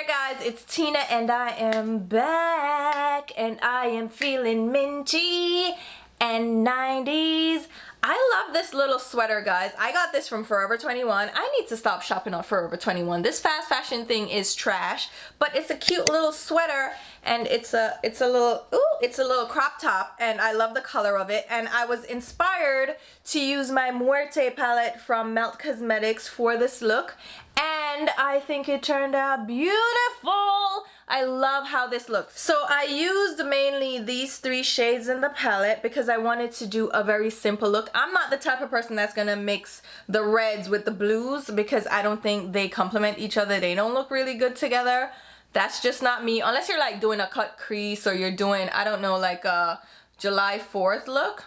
there guys, it's Tina and I am back and I am feeling minty and 90s. I love this little sweater guys. I got this from Forever 21. I need to stop shopping on Forever 21. This fast fashion thing is trash, but it's a cute little sweater and it's a little crop top and I love the color of it. And I was inspired to use my Muerte palette from Melt Cosmetics for this look. And I think it turned out beautiful. I love how this looks. So I used mainly these 3 shades in the palette because I wanted to do a very simple look. I'm not the type of person that's gonna mix the reds with the blues because I don't think they complement each other. They don't look really good together. That's just not me. Unless you're like doing a cut crease or you're doing, I don't know, like a July 4th look.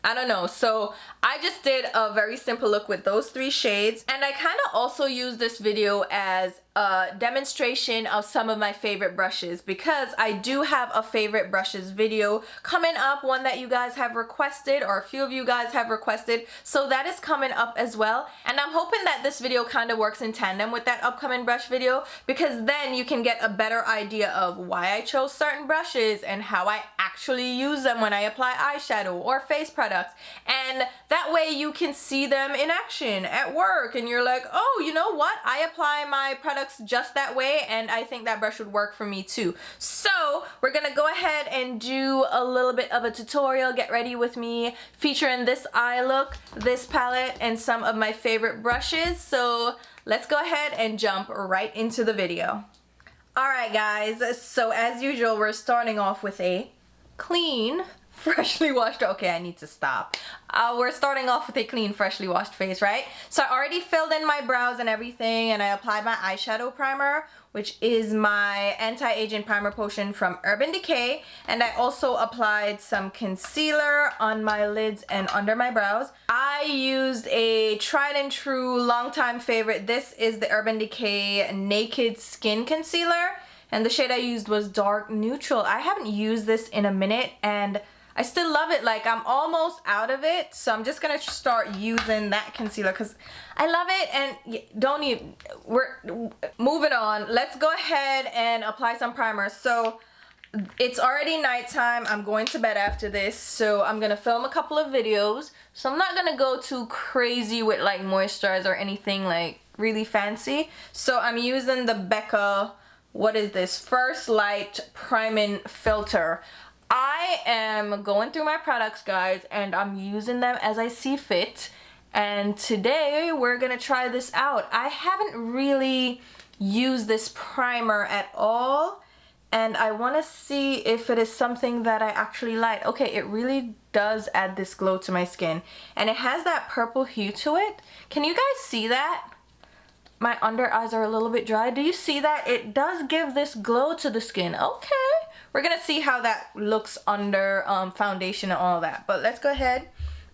I don't know. So I just did a very simple look with those 3 shades. And I kind of also used this video as a demonstration of some of my favorite brushes because I do have a favorite brushes video coming up, one that you guys have requested or a few of you guys have requested. So that is coming up as well. And I'm hoping that this video kind of works in tandem with that upcoming brush video because then you can get a better idea of why I chose certain brushes and how I actually use them when I apply eyeshadow or face products. And that way you can see them in action at work and you're like, oh, you know what? I apply my products just that way and I think that brush would work for me too. So we're gonna go ahead and do a little bit of a tutorial. Get ready with me featuring this eye look, this palette, and some of my favorite brushes. So let's go ahead and jump right into the video. Alright guys, so as usual we're starting off with a clean, freshly washed, okay, I need to stop. We're starting off with a clean, freshly washed face, right? So I already filled in my brows and everything and I applied my eyeshadow primer, which is my anti-aging primer potion from Urban Decay. And I also applied some concealer on my lids and under my brows. I used a tried and true longtime favorite. This is the Urban Decay Naked Skin Concealer. And the shade I used was Dark Neutral. I haven't used this in a minute and I still love it. Like, I'm almost out of it, so I'm just gonna start using that concealer because I love it. And don't even, we're moving on. Let's go ahead and apply some primer. So it's already nighttime. I'm going to bed after this, so I'm gonna film a couple of videos. So I'm not gonna go too crazy with like moisturizer or anything like really fancy. So I'm using the Becca, what is this, First Light Priming Filter. I am going through my products guys and I'm using them as I see fit, and today we're gonna try this out. I haven't really used this primer at all and I want to see if it is something that I actually like. Okay, it really does add this glow to my skin and it has that purple hue to it. Can you guys see that? My under eyes are a little bit dry. Do you see that? It does give this glow to the skin. Okay. We're gonna see how that looks under foundation and all that. But let's go ahead,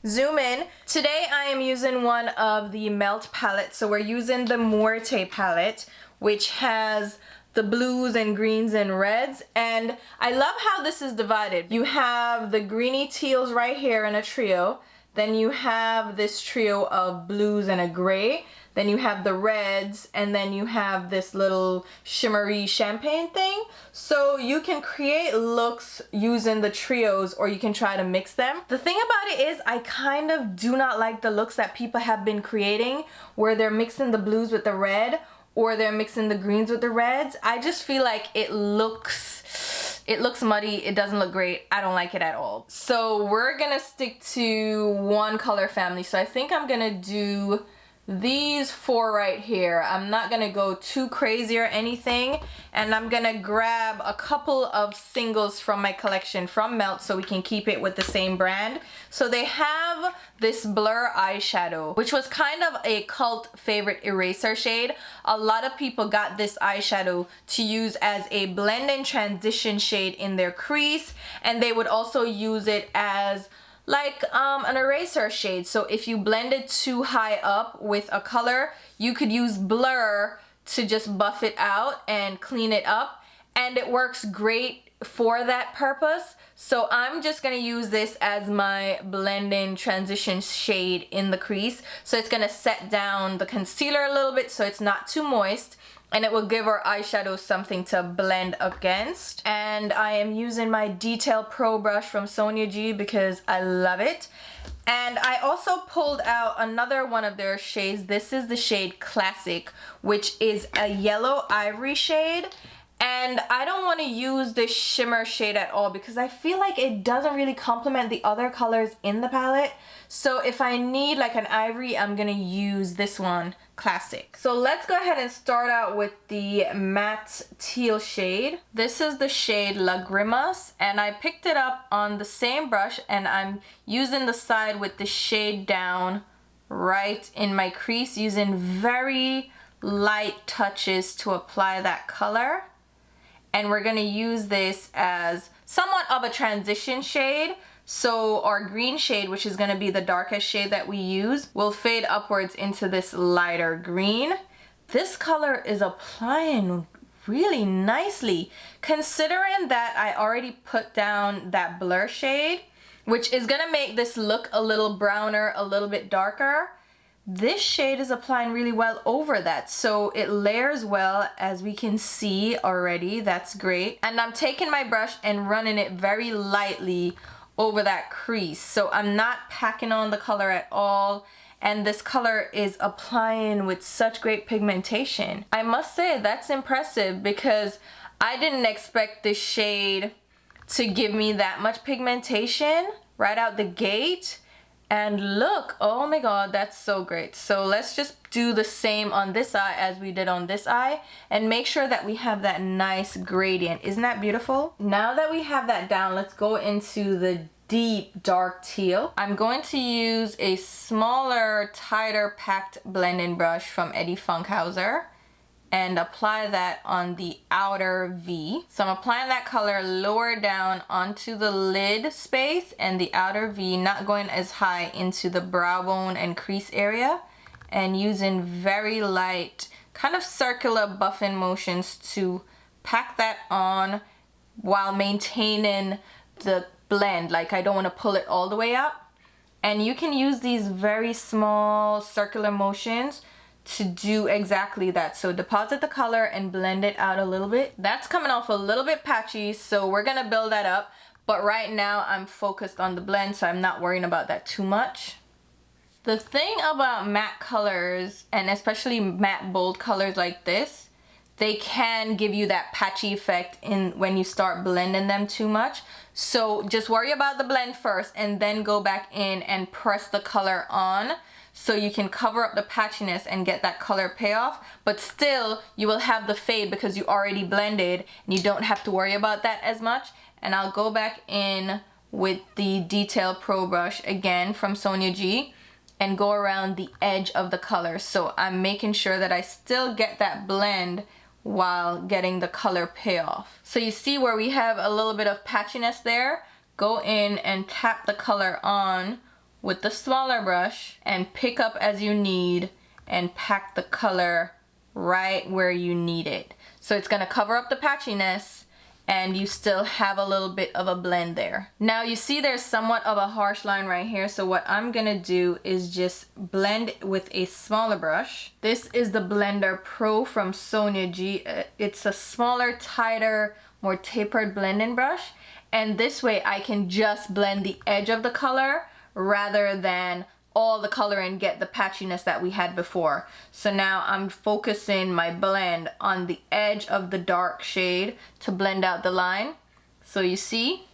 zoom in. Today I am using one of the Melt palettes. So we're using the Muerte palette, which has the blues and greens and reds. And I love how this is divided. You have the greeny teals right here in a trio. Then you have this trio of blues and a gray. Then you have the reds, and then you have this little shimmery champagne thing. So you can create looks using the trios or you can try to mix them. The thing about it is I kind of do not like the looks that people have been creating where they're mixing the blues with the red or they're mixing the greens with the reds. I just feel like it looks muddy. It doesn't look great. I don't like it at all. So we're gonna stick to one color family. So I think I'm gonna do these 4 right here. I'm not gonna go too crazy or anything, and I'm gonna grab a couple of singles from my collection from Melt so we can keep it with the same brand. So they have this Blurr eyeshadow, which was kind of a cult favorite eraser shade. A lot of people got this eyeshadow to use as a blend and transition shade in their crease, and they would also use it as like an eraser shade. So if you blended too high up with a color, you could use Blurr to just buff it out and clean it up. and it works great for that purpose. So I'm just gonna use this as my blend-in transition shade in the crease. So it's gonna set down the concealer a little bit so it's not too moist, and it will give our eyeshadow something to blend against. And I am using my Detail Pro brush from Sonia G because I love it. And I also pulled out another one of their shades. This is the shade Classic, which is a yellow ivory shade. And I don't want to use this shimmer shade at all because I feel like it doesn't really complement the other colors in the palette. So if I need like an ivory, I'm gonna use this one, Classic. So let's go ahead and start out with the matte teal shade. This is the shade Lagrimas, and I picked it up on the same brush, and I'm using the side with the shade down right in my crease, using very light touches to apply that color. And we're gonna use this as somewhat of a transition shade. So our green shade, which is gonna be the darkest shade that we use, will fade upwards into this lighter green. This color is applying really nicely, considering that I already put down that Blurr shade, which is gonna make this look a little browner, a little bit darker. This shade is applying really well over that, so it layers well, as we can see already. That's great. And I'm taking my brush and running it very lightly over that crease, so I'm not packing on the color at all, and this color is applying with such great pigmentation. I must say that's impressive because I didn't expect this shade to give me that much pigmentation right out the gate. And look, oh my god, that's so great. So let's just do the same on this eye as we did on this eye and make sure that we have that nice gradient. Isn't that beautiful? Now that we have that down, let's go into the deep dark teal. I'm going to use a smaller, tighter packed blending brush from Eddie Funkhouser and apply that on the outer V. So I'm applying that color lower down onto the lid space and the outer V, not going as high into the brow bone and crease area, and using very light kind of circular buffing motions to pack that on while maintaining the blend. Like, I don't want to pull it all the way up. And you can use these very small circular motions to do exactly that. So deposit the color and blend it out a little bit. That's coming off a little bit patchy, so we're gonna build that up. But right now I'm focused on the blend, so I'm not worrying about that too much. The thing about matte colors, and especially matte bold colors like this, they can give you that patchy effect in when you start blending them too much. So just worry about the blend first and then go back in and press the color on, so you can cover up the patchiness and get that color payoff, but still you will have the fade because you already blended and you don't have to worry about that as much. And I'll go back in with the Detail Pro brush again from Sonia G and go around the edge of the color. So I'm making sure that I still get that blend while getting the color payoff. So you see where we have a little bit of patchiness there? Go in and tap the color on with the smaller brush and pick up as you need and pack the color right where you need it. So it's gonna cover up the patchiness and you still have a little bit of a blend there. Now you see there's somewhat of a harsh line right here, so what I'm gonna do is just blend with a smaller brush. This is the Blender Pro from Sonia G. It's a smaller, tighter, more tapered blending brush, and this way I can just blend the edge of the color rather than all the color and get the patchiness that we had before. So now I'm focusing my blend on the edge of the dark shade to blend out the line. So you see,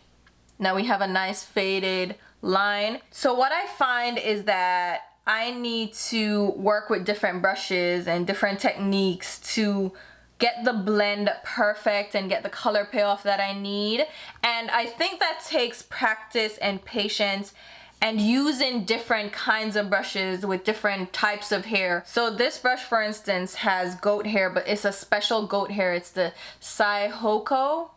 now we have a nice faded line. So what I find is that I need to work with different brushes and different techniques to get the blend perfect and get the color payoff that I need. And I think that takes practice and patience and using different kinds of brushes with different types of hair. So this brush, for instance, has goat hair, but it's a special goat hair. It's the Saihoko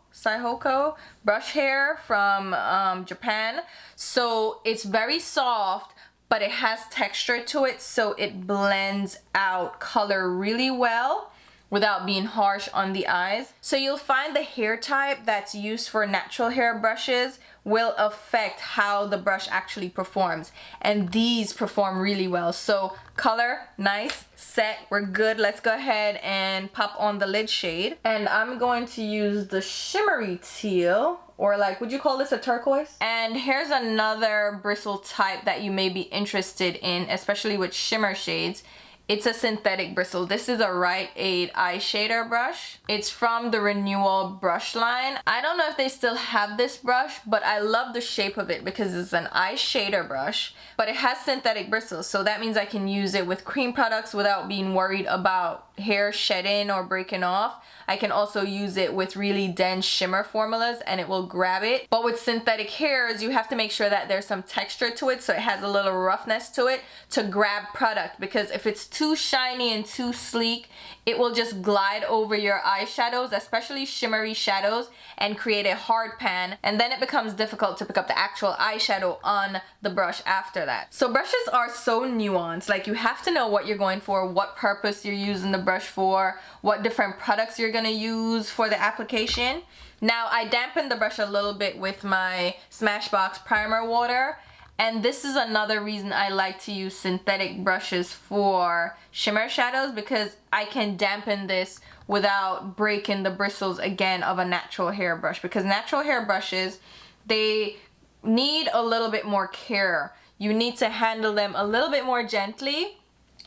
brush hair from Japan. So it's very soft, but it has texture to it, so it blends out color really well without being harsh on the eyes. So you'll find the hair type that's used for natural hair brushes will affect how the brush actually performs, and these perform really well. So color, nice, set, we're good. Let's go ahead and pop on the lid shade, and I'm going to use the shimmery teal, or like, would you call this a turquoise? And here's another bristle type that you may be interested in, especially with shimmer shades. It's a synthetic bristle. This is a Rite Aid eyeshadow brush. It's from the Renewal brush line. I don't know if they still have this brush, but I love the shape of it because it's an eyeshadow brush, but it has synthetic bristles. So that means I can use it with cream products without being worried about hair shedding or breaking off. I can also use it with really dense shimmer formulas and it will grab it. But with synthetic hairs, you have to make sure that there's some texture to it, so it has a little roughness to it to grab product, because if it's too shiny and too sleek, it will just glide over your eyeshadows, especially shimmery shadows, and create a hard pan, and then it becomes difficult to pick up the actual eyeshadow on the brush after that. So brushes are so nuanced. Like, you have to know what you're going for, what purpose you're using the brush for, what different products you're gonna use for the application. Now, I dampened the brush a little bit with my Smashbox primer water, and this is another reason I like to use synthetic brushes for shimmer shadows, because I can dampen this without breaking the bristles again of a natural hair brush, because natural hair brushes, they need a little bit more care. You need to handle them a little bit more gently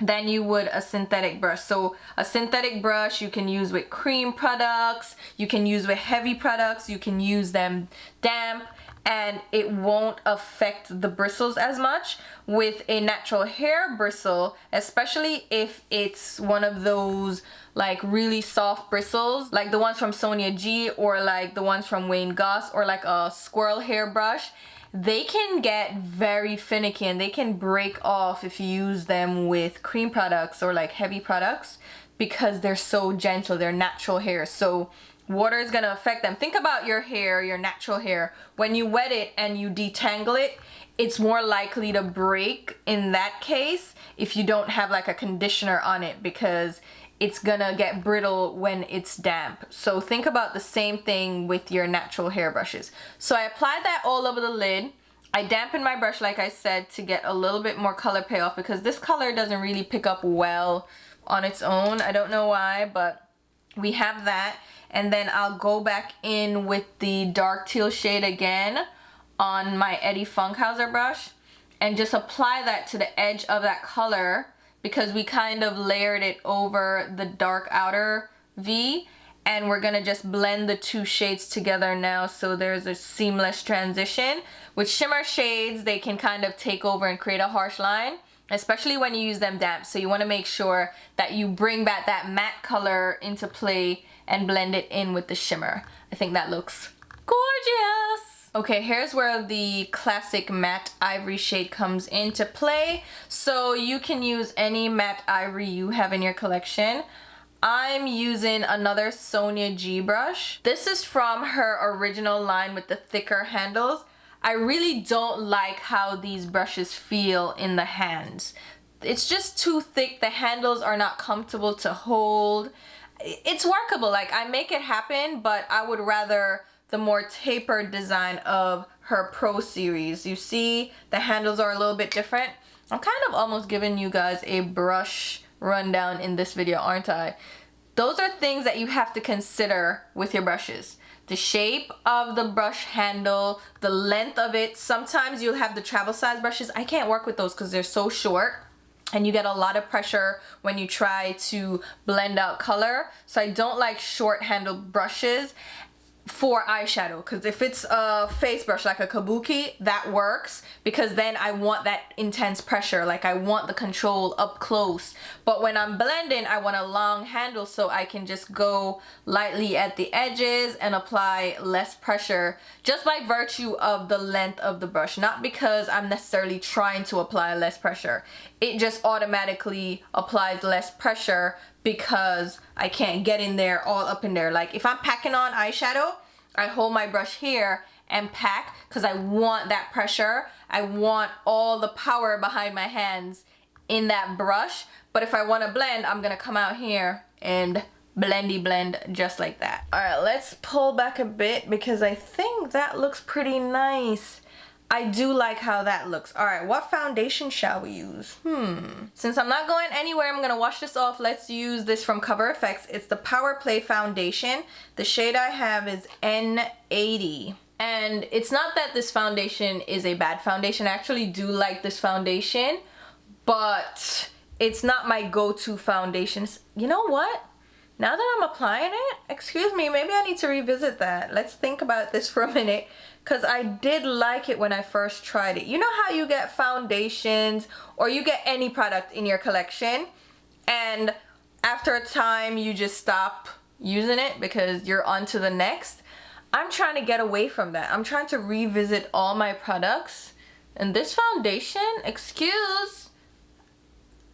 than you would a synthetic brush. So a synthetic brush you can use with cream products, you can use with heavy products, you can use them damp, and it won't affect the bristles as much. With a natural hair bristle, especially if it's one of those like really soft bristles, like the ones from Sonia G, or like the ones from Wayne Goss, or like a squirrel hair brush, they can get very finicky and they can break off if you use them with cream products or like heavy products, because they're so gentle, they're natural hair. So water is gonna affect them. Think about your hair, your natural hair. When you wet it and you detangle it, it's more likely to break in that case if you don't have like a conditioner on it, because it's gonna get brittle when it's damp. So think about the same thing with your natural hair brushes. So I applied that all over the lid. I dampened my brush, like I said, to get a little bit more color payoff, because this color doesn't really pick up well on its own. I don't know why, but we have that. And then I'll go back in with the dark teal shade again on my Eddie Funkhouser brush and just apply that to the edge of that color, because we kind of layered it over the dark outer V, and we're gonna just blend the two shades together now so there's a seamless transition. With shimmer shades, they can kind of take over and create a harsh line, especially when you use them damp. So you wanna make sure that you bring back that matte color into play and blend it in with the shimmer. I think that looks gorgeous. Okay, here's where the classic matte ivory shade comes into play. So you can use any matte ivory you have in your collection. I'm using another Sonia G brush. This is from her original line with the thicker handles. I really don't like how these brushes feel in the hands. It's just too thick. The handles are not comfortable to hold. It's workable, like I make it happen, but I would rather the more tapered design of her Pro series. You see the handles are a little bit different. I'm kind of almost giving you guys a brush rundown in this video, aren't I? Those are things that you have to consider with your brushes. The shape of the brush handle, the length of it. Sometimes you'll have the travel size brushes. I can't work with those because they're so short, and you get a lot of pressure when you try to blend out color. So I don't like short handled brushes for eyeshadow, because if it's a face brush like a kabuki, that works, because then I want that intense pressure, like I want the control up close. But when I'm blending, I want a long handle so I can just go lightly at the edges and apply less pressure, just by virtue of the length of the brush, not because I'm necessarily trying to apply less pressure. It just automatically applies less pressure because I can't get in there, all up in there. Like if I'm packing on eyeshadow, I hold my brush here and pack, because I want that pressure. I want all the power behind my hands in that brush. But if I want to blend, I'm gonna come out here and blendy blend just like that. All right, let's pull back a bit because I think that looks pretty nice. I do like how that looks. All right, what foundation shall we use? Since I'm not going anywhere, I'm gonna wash this off. Let's use this from Cover FX. It's the Power Play foundation. The shade I have is N80. And it's not that this foundation is a bad foundation. I actually do like this foundation, but it's not my go-to foundation. You know what? Now that I'm applying it, excuse me, maybe I need to revisit that. Let's think about this for a minute, because I did like it when I first tried it. You know how you get foundations or you get any product in your collection and after a time you just stop using it because you're on to the next? I'm trying to get away from that. I'm trying to revisit all my products. And this foundation, excuse,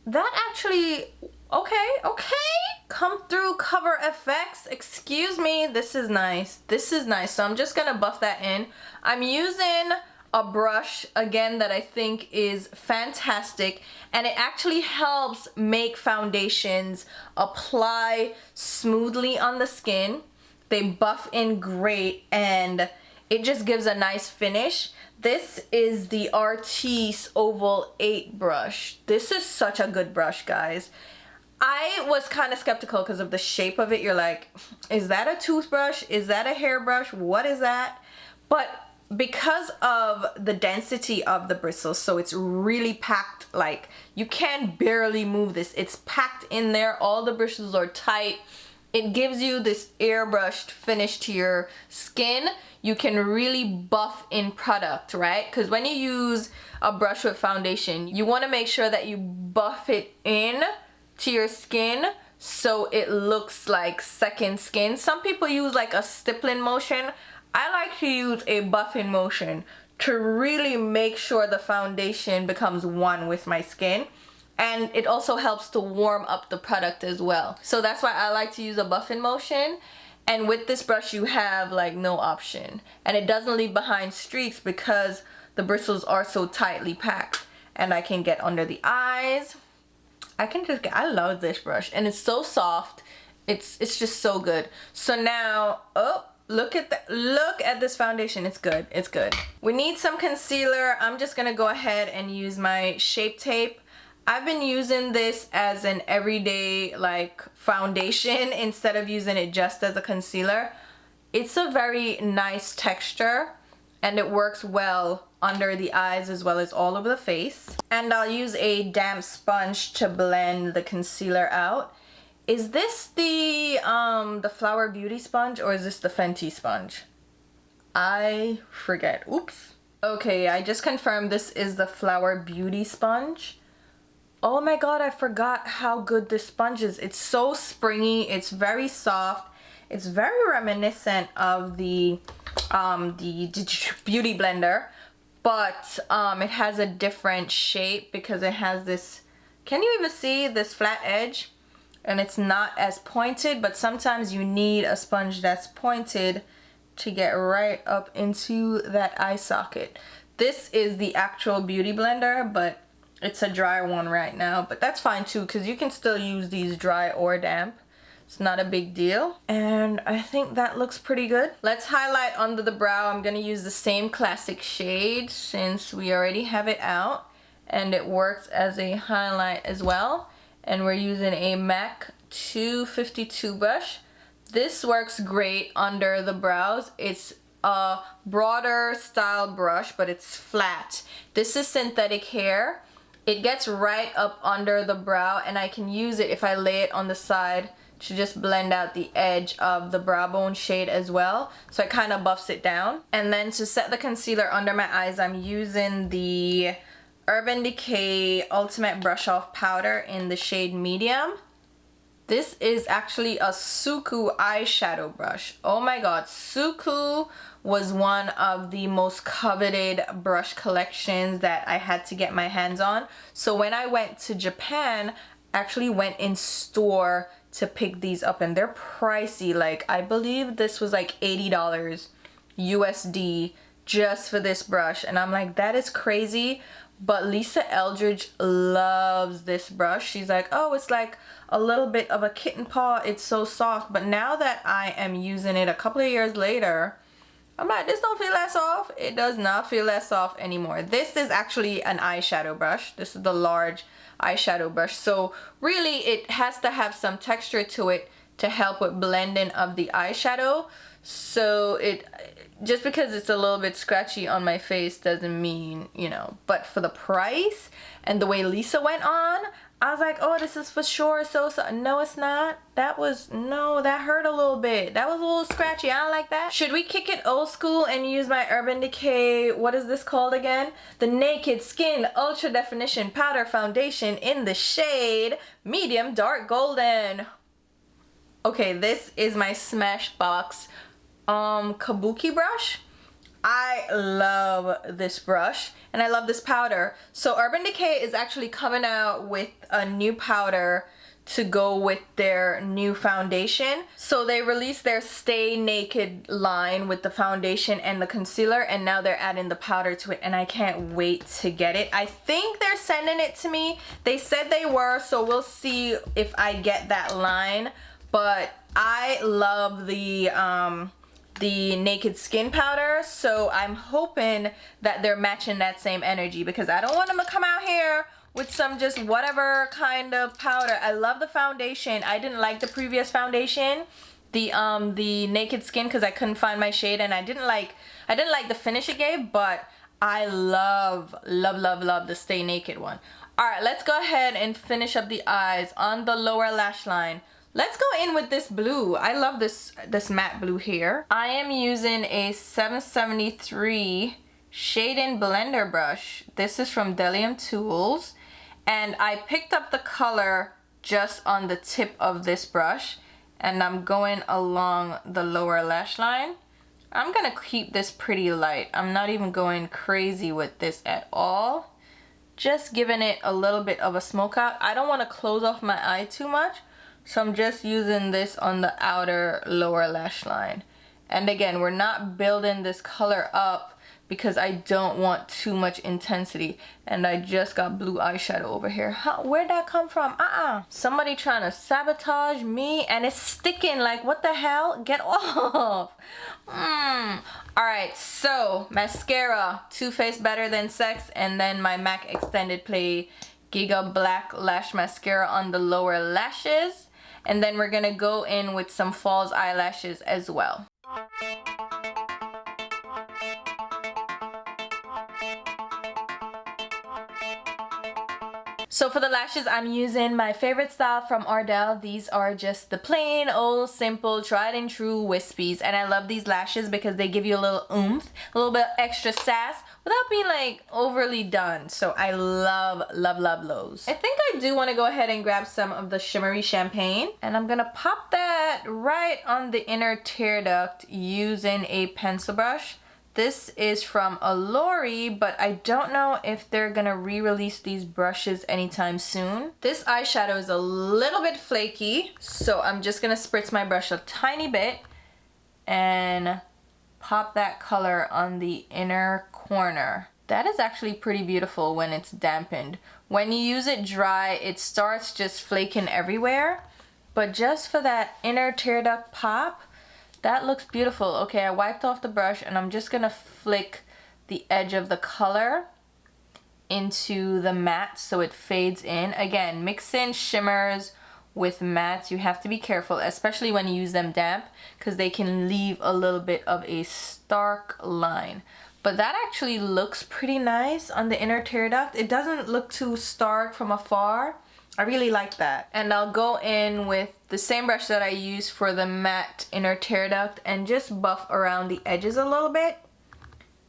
that actually, okay. Come through Cover FX, excuse me, this is nice. This is nice, so I'm just gonna buff that in. I'm using a brush, again, that I think is fantastic, and it actually helps make foundations apply smoothly on the skin. They buff in great and it just gives a nice finish. This is the Artis Oval 8 brush. This is such a good brush, guys. I was kind of skeptical because of the shape of it. You're like, is that a toothbrush? Is that a hairbrush? What is that? But because of the density of the bristles, so it's really packed, like you can barely move this. It's packed in there. All the bristles are tight. It gives you this airbrushed finish to your skin. You can really buff in product, right? Because when you use a brush with foundation, you want to make sure that you buff it in to your skin so it looks like second skin. Some people use like a stippling motion. I like to use a buffing motion to really make sure the foundation becomes one with my skin. And it also helps to warm up the product as well. So that's why I like to use a buffing motion. And with this brush you have like no option. And it doesn't leave behind streaks because the bristles are so tightly packed. And I can get under the eyes. I love this brush. And it's so soft. It's just so good. So now, oh, look at this foundation. It's good. It's good. We need some concealer. I'm just gonna go ahead and use my Shape Tape. I've been using this as an everyday like foundation instead of using it just as a concealer. It's a very nice texture and it works well under the eyes as well as all over the face. And I'll use a damp sponge to blend the concealer out. Is this the Flower Beauty sponge or is this the Fenty sponge? I forget. Oops. Okay, I just confirmed this is the Flower Beauty sponge. Oh my god, I forgot how good this sponge is. It's so springy, it's very soft. It's very reminiscent of the Beauty Blender, but it has a different shape because it has this, can you even see this flat edge? And it's not as pointed, but sometimes you need a sponge that's pointed to get right up into that eye socket. This is the actual Beauty Blender, but it's a dry one right now, but that's fine too because you can still use these dry or damp. It's not a big deal. And I think that looks pretty good. Let's highlight under the brow. I'm gonna use the same classic shade since we already have it out and it works as a highlight as well. And we're using a MAC 252 brush. This works great under the brows. It's a broader style brush, but it's flat. This is synthetic hair. It gets right up under the brow and I can use it if I lay it on the side to just blend out the edge of the brow bone shade as well. So it kind of buffs it down. And then to set the concealer under my eyes, I'm using the Urban Decay Ultimate Brush Off Powder in the shade Medium. This is actually a Suku eyeshadow brush. Oh my god, Suku was one of the most coveted brush collections that I had to get my hands on. So when I went to Japan, I actually went in store to pick these up and they're pricey. Like I believe this was like $80 USD just for this brush and I'm like, that is crazy. but Lisa Eldridge loves this brush. She's like, oh, it's like a little bit of a kitten paw. It's so soft. But now that I am using it a couple of years later, I'm like, this don't feel that soft. It does not feel that soft anymore. This is actually an eyeshadow brush. This is the large eyeshadow brush. So really it has to have some texture to it to help with blending of the eyeshadow. So it, just because it's a little bit scratchy on my face doesn't mean, you know, but for the price and the way Lisa went on, I was like, oh, this is for sure so. No, it's not. That hurt a little bit. That was a little scratchy. I don't like that. Should we kick it old school and use my Urban Decay, what is this called again? The Naked Skin Ultra Definition Powder Foundation in the shade Medium Dark Golden. Okay, this is my Smashbox Kabuki brush. I love this brush and I love this powder. So Urban Decay is actually coming out with a new powder to go with their new foundation. So they released their Stay Naked line with the foundation and the concealer, and now they're adding the powder to it, and I can't wait to get it. I think they're sending it to me. They said they were, so we'll see if I get that line. But I love the Naked Skin powder, so I'm hoping that they're matching that same energy, because I don't want them to come out here with some just whatever kind of powder. I love the foundation. I didn't like the previous foundation, the Naked Skin, because I couldn't find my shade, and I didn't like the finish it gave, but I love the Stay Naked one. Alright, let's go ahead and finish up the eyes on the lower lash line. Let's go in with this blue. I love this matte blue here. I am using a 773 Shade-In Blender brush. This is from Bdellium Tools. And I picked up the color just on the tip of this brush. And I'm going along the lower lash line. I'm gonna keep this pretty light. I'm not even going crazy with this at all. Just giving it a little bit of a smoke out. I don't want to close off my eye too much. So I'm just using this on the outer lower lash line. And again, we're not building this color up because I don't want too much intensity. And I just got blue eyeshadow over here. Where'd that come from? Somebody trying to sabotage me, and it's sticking. Like, what the hell? Get off. Alright, so mascara, Too Faced Better Than Sex, and then my MAC Extended Play Giga Black Lash Mascara on the lower lashes. And then we're gonna go in with some false eyelashes as well. So for the lashes, I'm using my favorite style from Ardell. These are just the plain old simple tried and true wispies, and I love these lashes because they give you a little oomph, a little bit extra sass without being like overly done. So I love those. I think I do want to go ahead and grab some of the shimmery champagne, and I'm gonna pop that right on the inner tear duct using a pencil brush. This is from Alori, but I don't know if they're gonna re-release these brushes anytime soon. This eyeshadow is a little bit flaky, so I'm just gonna spritz my brush a tiny bit and pop that color on the inner corner. That is actually pretty beautiful when it's dampened. When you use it dry, it starts just flaking everywhere, but just for that inner tear duct pop, that looks beautiful. Okay, I wiped off the brush and I'm just gonna flick the edge of the color into the matte so it fades in. Again, mix in shimmers with mattes. You have to be careful, especially when you use them damp, because they can leave a little bit of a stark line. But that actually looks pretty nice on the inner tear duct. It doesn't look too stark from afar. I really like that. And I'll go in with the same brush that I use for the matte inner tear duct and just buff around the edges a little bit,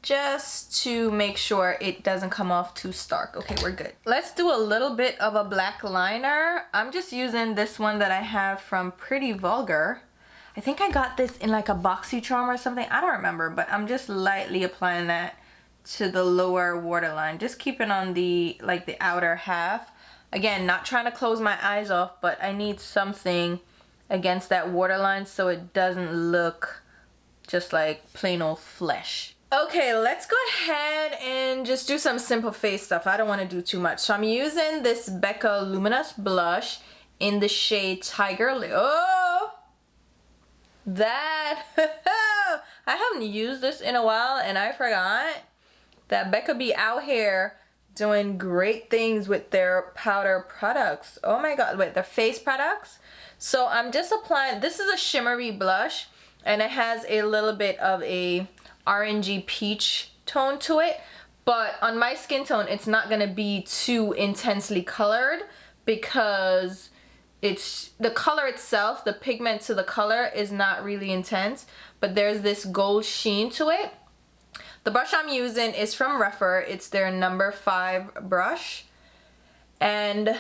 just to make sure it doesn't come off too stark. Okay, we're good. Let's do a little bit of a black liner. I'm just using this one that I have from Pretty Vulgar. I think I got this in like a BoxyCharm or something. I don't remember, but I'm just lightly applying that to the lower waterline. Just keeping on the outer half. Again, not trying to close my eyes off, but I need something against that waterline so it doesn't look just like plain old flesh. Okay, let's go ahead and just do some simple face stuff. I don't want to do too much. So I'm using this Becca Luminous Blush in the shade Tiger Lily. Oh! That... I haven't used this in a while and I forgot that Becca be out here doing great things with their powder products. Oh my god, wait, their face products. So I'm just applying, this is a shimmery blush and it has a little bit of a orangey peach tone to it, but on my skin tone it's not gonna be too intensely colored because it's the color itself, the pigment to the color is not really intense, but there's this gold sheen to it. The brush I'm using is from Rephr. It's their number 5 brush and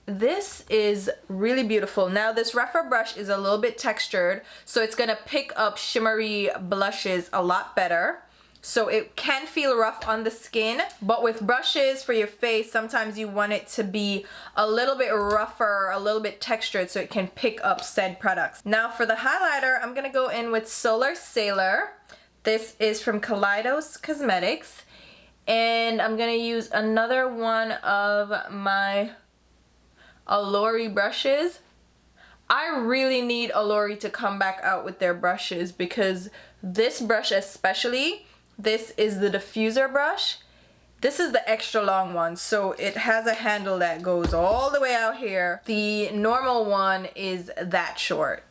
this is really beautiful. Now this Rephr brush is a little bit textured, so it's gonna pick up shimmery blushes a lot better. So it can feel rough on the skin, but with brushes for your face, sometimes you want it to be a little bit rougher, a little bit textured so it can pick up said products. Now for the highlighter, I'm gonna go in with Solar Sailor. This is from Kaleidos Cosmetics. And I'm gonna use another one of my Alori brushes. I really need Alori to come back out with their brushes because this brush especially, this is the diffuser brush. This is the extra long one, so it has a handle that goes all the way out here. The normal one is that short.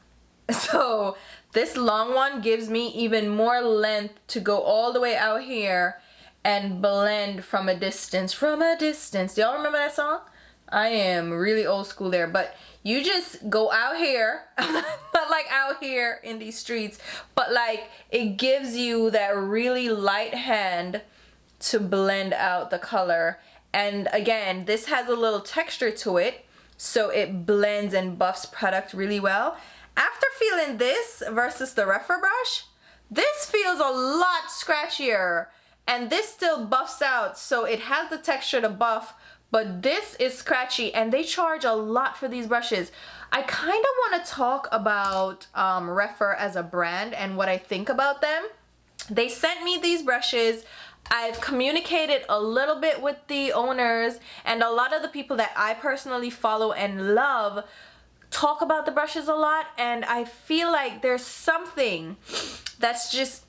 So this long one gives me even more length to go all the way out here and blend from a distance. From a distance. Do y'all remember that song? I am really old school there, but you just go out here, not like out here in these streets, but like it gives you that really light hand to blend out the color. And again, this has a little texture to it, so it blends and buffs product really well. After feeling this versus the Rephr brush, this feels a lot scratchier and this still buffs out, so it has the texture to buff, but this is scratchy and they charge a lot for these brushes. I kind of want to talk about Rephr as a brand and what I think about them. They sent me these brushes. I've communicated a little bit with the owners, and a lot of the people that I personally follow and love talk about the brushes a lot, and I feel like there's something that's just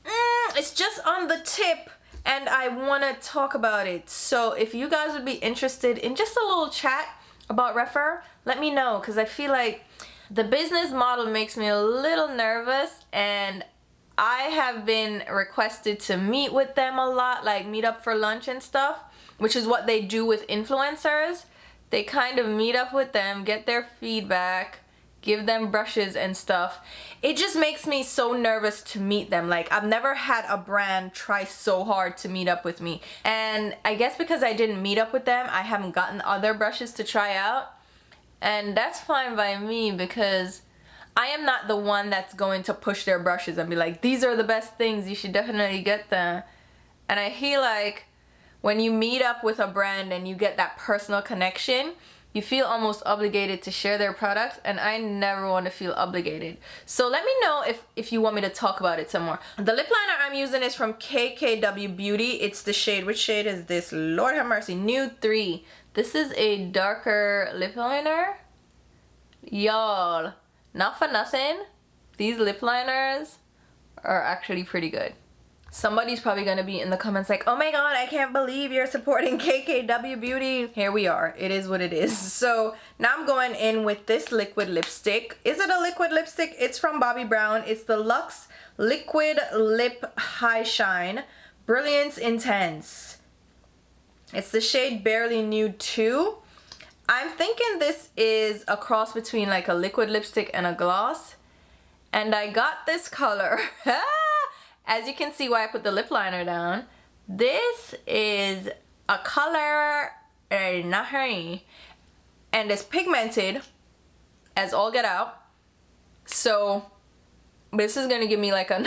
it's just on the tip and I want to talk about it. So if you guys would be interested in just a little chat about Rephr, let me know, because I feel like the business model makes me a little nervous, and I have been requested to meet with them a lot, like meet up for lunch and stuff, which is what they do with influencers. They kind of meet up with them, get their feedback, give them brushes and stuff. It just makes me so nervous to meet them. Like, I've never had a brand try so hard to meet up with me. And I guess because I didn't meet up with them, I haven't gotten other brushes to try out. And that's fine by me, because I am not the one that's going to push their brushes and be like, these are the best things, you should definitely get them. And I feel like when you meet up with a brand and you get that personal connection, you feel almost obligated to share their products, and I never want to feel obligated. So let me know if you want me to talk about it some more. The lip liner I'm using is from KKW Beauty. It's the shade, which shade is this? Lord have mercy, Nude 3. This is a darker lip liner. Y'all, not for nothing, these lip liners are actually pretty good. Somebody's probably gonna be in the comments like, oh my god, I can't believe you're supporting KKW Beauty. Here we are, it is what it is. So now I'm going in with this liquid lipstick. Is it a liquid lipstick? It's from Bobbi Brown. It's the Luxe Liquid Lip High Shine Brilliance Intense. It's the shade Barely Nude 2. I'm thinking this is a cross between like a liquid lipstick and a gloss. And I got this color. As you can see why I put the lip liner down. This is a color, and it's pigmented as all get out. So this is gonna give me like a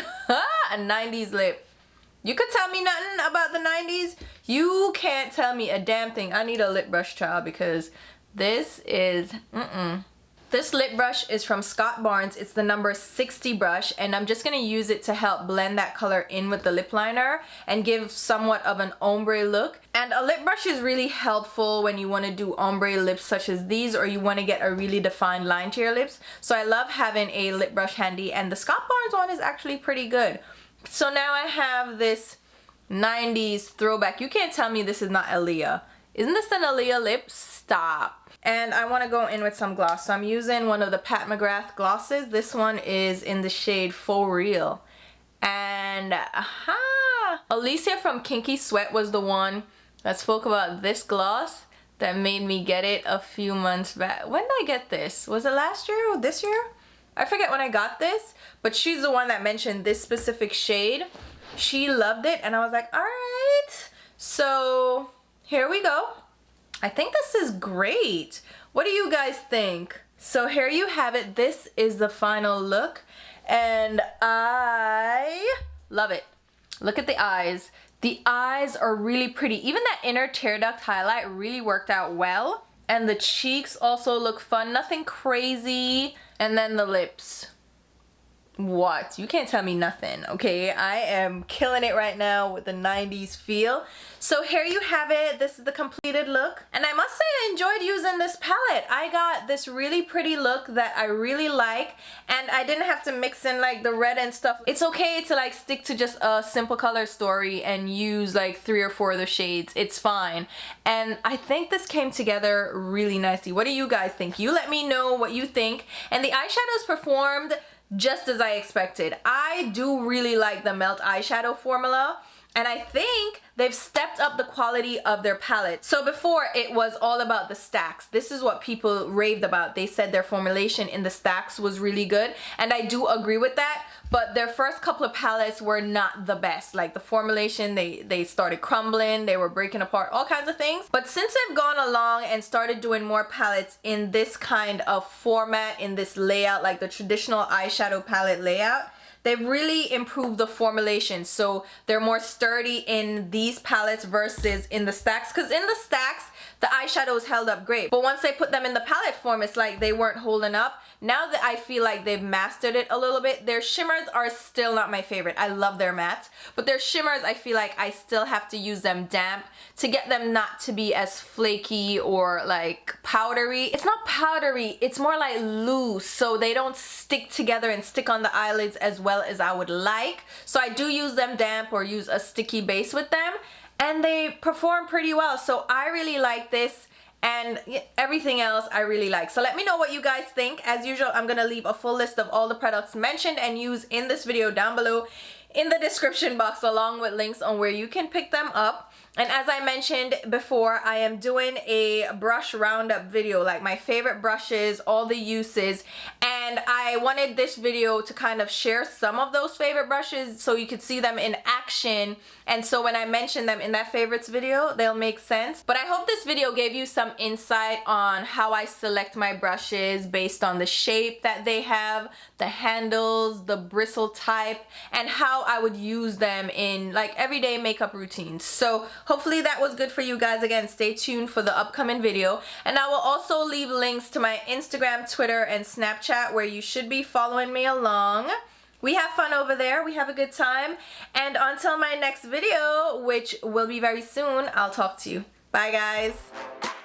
90s lip. You could tell me nothing about the 90s. You can't tell me a damn thing. I need a lip brush, child, because this is This lip brush is from Scott Barnes. It's the number 60 brush, and I'm just gonna use it to help blend that color in with the lip liner and give somewhat of an ombre look. And a lip brush is really helpful when you wanna do ombre lips such as these, or you wanna get a really defined line to your lips. So I love having a lip brush handy, and the Scott Barnes one is actually pretty good. So now I have this 90s throwback. You can't tell me this is not Aaliyah. Isn't this an Aaliyah lip? Stop. And I want to go in with some gloss. So I'm using one of the Pat McGrath glosses. This one is in the shade Faux Real. And Alicia from Kinky Sweat was the one that spoke about this gloss that made me get it a few months back. When did I get this? Was it last year or this year? I forget when I got this, but she's the one that mentioned this specific shade. She loved it, and I was like, all right. So here we go. I think this is great. What do you guys think? So here you have it. This is the final look, and I love it. Look at the eyes. The eyes are really pretty. Even that inner tear duct highlight really worked out well. And the cheeks also look fun. Nothing crazy. And then the lips. What? You can't tell me nothing, okay? I am killing it right now with the 90s feel. So here you have it. This is the completed look. And I must say I enjoyed using this palette. I got this really pretty look that I really like, and I didn't have to mix in like the red and stuff. It's okay to like stick to just a simple color story and use like 3 or 4 of the shades. It's fine. And I think this came together really nicely. What do you guys think? You let me know what you think. And the eyeshadows performed just as I expected. I do really like the Melt eyeshadow formula, and I think they've stepped up the quality of their palette. So before, it was all about the stacks. This is what people raved about. They said their formulation in the stacks was really good, and I do agree with that. But their first couple of palettes were not the best. Like the formulation, they started crumbling, they were breaking apart, all kinds of things. But since they've gone along and started doing more palettes in this kind of format, in this layout, like the traditional eyeshadow palette layout, they've really improved the formulation. So they're more sturdy in these palettes versus in the stacks. Because in the stacks, the eyeshadows held up great. But once they put them in the palette form, it's like they weren't holding up. Now that I feel like they've mastered it a little bit, their shimmers are still not my favorite. I love their mattes. But their shimmers, I feel like I still have to use them damp to get them not to be as flaky or like powdery. It's not powdery, it's more like loose, so they don't stick together and stick on the eyelids as well as I would like. So I do use them damp or use a sticky base with them, and they perform pretty well. So I really like this, and everything else I really like. So let me know what you guys think. As usual, I'm gonna leave a full list of all the products mentioned and used in this video down below in the description box, along with links on where you can pick them up. And as I mentioned before, I am doing a brush roundup video, like my favorite brushes, all the uses, and I wanted this video to kind of share some of those favorite brushes so you could see them in action, and so when I mention them in that favorites video, they'll make sense. But I hope this video gave you some insight on how I select my brushes based on the shape that they have, the handles, the bristle type, and how I would use them in like everyday makeup routines. So hopefully that was good for you guys. Again, stay tuned for the upcoming video, and I will also leave links to my Instagram, Twitter, and Snapchat where you should be following me along. We have fun over there, we have a good time, and until my next video, which will be very soon, I'll talk to you. Bye guys.